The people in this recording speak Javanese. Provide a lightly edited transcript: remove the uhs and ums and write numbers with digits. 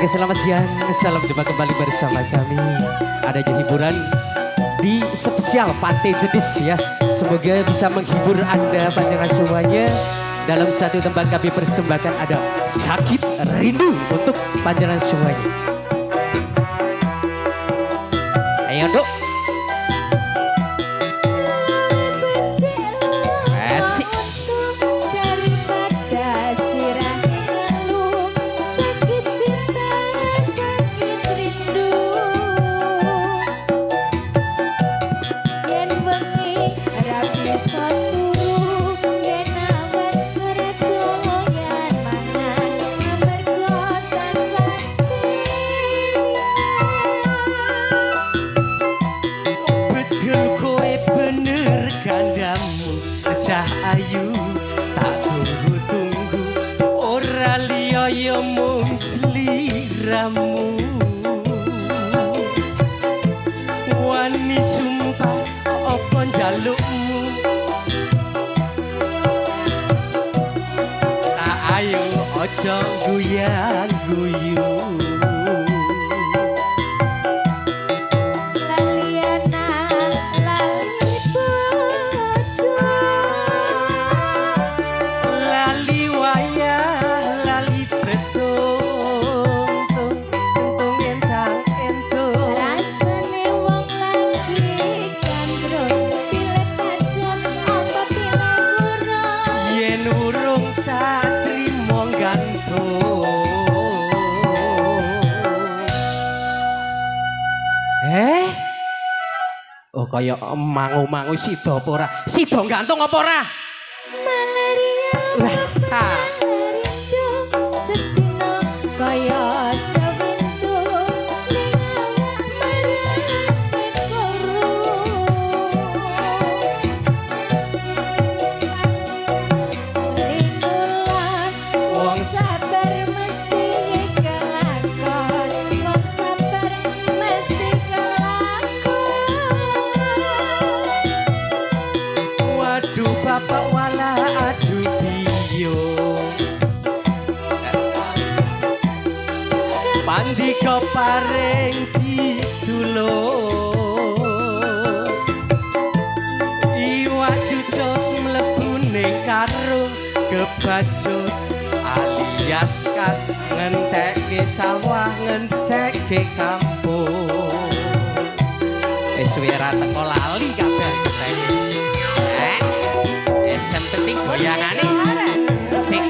Oke, selamat siang. Salam jumpa kembali bersama kami. Adanya hiburan di spesial Pantai Jenis ya. Semoga bisa menghibur Anda panjenengan semuanya. Dalam satu tempat kami persembahkan ada Sakit Rindu untuk panjenengan semuanya. Ayo dok. Ayu tak tunggu-tunggu ora liya ya mung sliramu wani sumpah apa njalukmu tak ayo aja guyang-guyu Oh kaya mangu-mangu sida apa ora? Sida gantung apa ora? Malaria. Sedina kaya sewindu ning awak marang koro. Lingkulan wong sabar mesti kelakon. Wong sabar mesti kelakon. Waduh bapak wala aduh biyo Pandika paring ditulung Iwak cucuk mlebu ning karung kebajut alias kat ngentekke sawah ngentekke kampung suwe ra teko lali kabeh Yang penting goyangane sing